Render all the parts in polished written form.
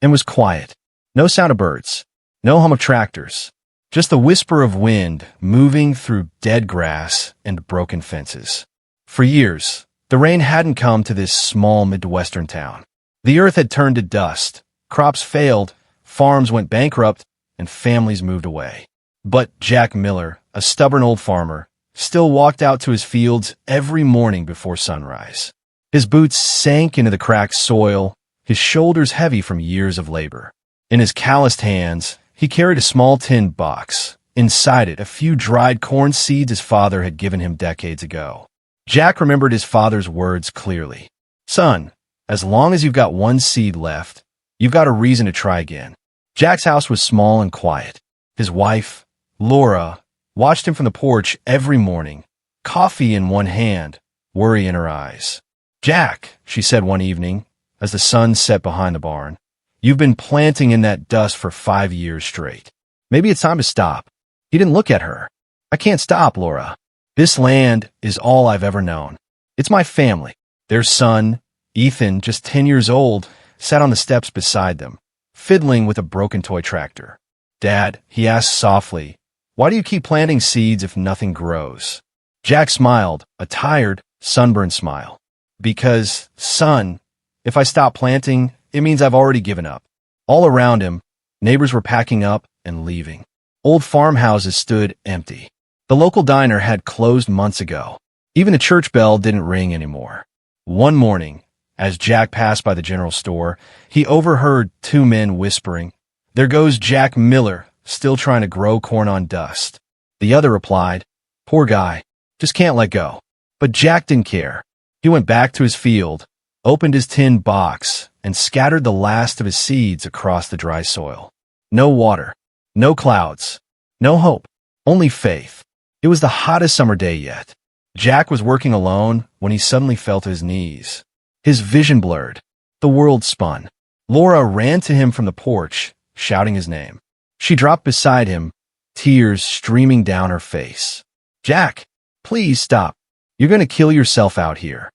and was quiet. No sound of birds, no hum of tractors, just the whisper of wind moving through dead grass and broken fences. For years, the rain hadn't come to this small Midwestern town. The earth had turned to dust, crops failed, farms went bankrupt, and families moved away. But Jack Miller, a stubborn old farmer, still walked out to his fields every morning before sunrise. His boots sank into the cracked soil, his shoulders heavy from years of labor. In his calloused hands, he carried a small tin box. Inside it, a few dried corn seeds his father had given him decades ago. Jack remembered his father's words clearly. "Son, as long as you've got one seed left, you've got a reason to try again." Jack's house was small and quiet. His wife, Laura, watched him from the porch every morning, coffee in one hand, worry in her eyes. "Jack," she said one evening, as the sun set behind the barn, "you've been planting in that dust for 5 years straight. Maybe it's time to stop." He didn't look at her. "I can't stop, Laura. This land is all I've ever known. It's my family." Their son, Ethan, just 10 years old, sat on the steps beside them, fiddling with a broken toy tractor. "Dad," he asked softly, "why do you keep planting seeds if nothing grows?" Jack smiled, a tired, sunburned smile. "Because, son, if I stop planting, it means I've already given up." All around him, neighbors were packing up and leaving. Old farmhouses stood empty. The local diner had closed months ago. Even the church bell didn't ring anymore. One morning, as Jack passed by the general store, he overheard 2 men whispering, "There goes Jack Miller, still trying to grow corn on dust." The other replied, "Poor guy, just can't let go." But Jack didn't care. He went back to his field, opened his tin box, and scattered the last of his seeds across the dry soil. No water, no clouds, no hope, only faith. It was the hottest summer day yet. Jack was working alone when he suddenly fell to his knees. His vision blurred. The world spun. Laura ran to him from the porch, shouting his name. She dropped beside him, tears streaming down her face. "Jack, please stop. You're going to kill yourself out here."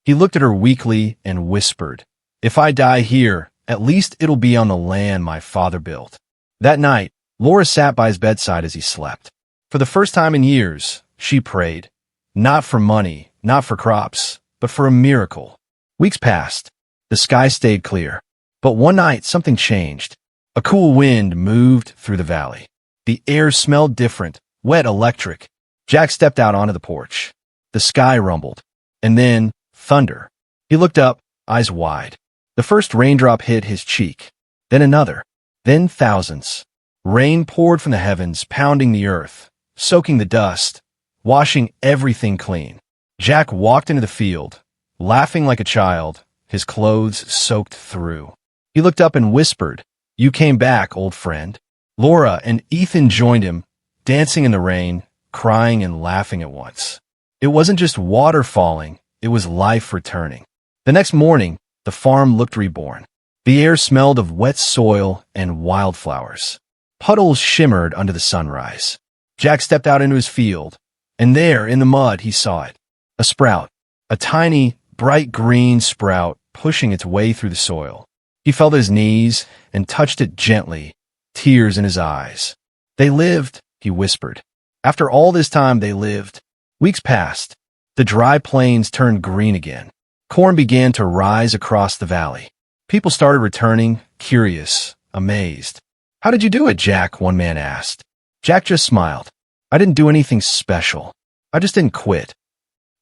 He looked at her weakly and whispered, "If I die here, at least it'll be on the land my father built." That night, Laura sat by his bedside as he slept. For the first time in years, she prayed, not for money, not for crops, but for a miracle. Weeks passed. The sky stayed clear. But one night, something changed. A cool wind moved through the valley. The air smelled different, wet, electric. Jack stepped out onto the porch. The sky rumbled. And then, thunder. He looked up, eyes wide. The first raindrop hit his cheek. Then another. Then thousands. Rain poured from the heavens, pounding the earth, soaking the dust, washing everything clean. Jack walked into the field, laughing like a child, his clothes soaked through. He looked up and whispered, "You came back, old friend." Laura and Ethan joined him, dancing in the rain, crying and laughing at once. It wasn't just water falling, it was life returning. The next morning, the farm looked reborn. The air smelled of wet soil and wildflowers. Puddles shimmered under the sunrise. Jack stepped out into his field, and there, in the mud, he saw it. A sprout. A tiny, bright green sprout pushing its way through the soil. He fell to his knees and touched it gently, tears in his eyes. "They lived," he whispered. "After all this time, they lived." Weeks passed. The dry plains turned green again. Corn began to rise across the valley. People started returning, curious, amazed. "How did you do it, Jack?" one man asked. Jack just smiled. "I didn't do anything special. I just didn't quit."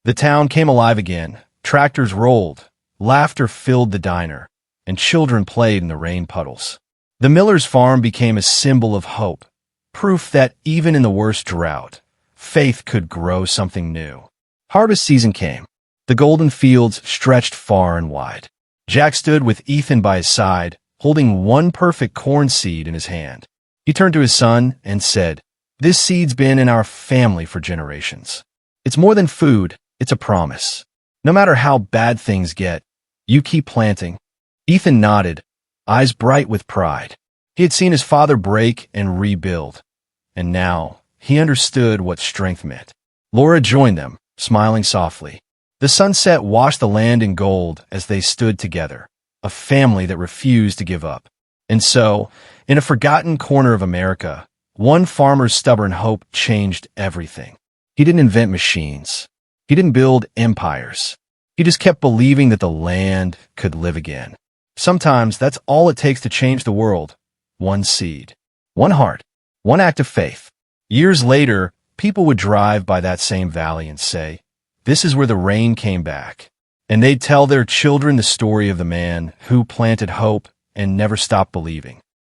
The town came alive again. Tractors rolled. Laughter filled the diner, and children played in the rain puddles. The Miller's farm became a symbol of hope, proof that even in the worst drought, faith could grow something new. Harvest season came. The golden fields stretched far and wide. Jack stood with Ethan by his side, holding one perfect corn seed in his hand. He turned to his son and said, "This seed's been in our family for generations. It's more than food, it's a promise. No matter how bad things get, you keep planting." Ethan nodded, eyes bright with pride. He had seen his father break and rebuild, and now he understood what strength meant. Laura joined them, smiling softly. The sunset washed the land in gold as they stood together, a family that refused to give up. And so, in a forgotten corner of America, one farmer's stubborn hope changed everything. He didn't invent machines. He didn't build empires. He just kept believing that the land could live again. Sometimes that's all it takes to change the world. One seed, one heart, one act of faith. Years later, people would drive by that same valley and say, "This is where the rain came back." And they'd tell their children the story of the man who planted hope and never stopped believing.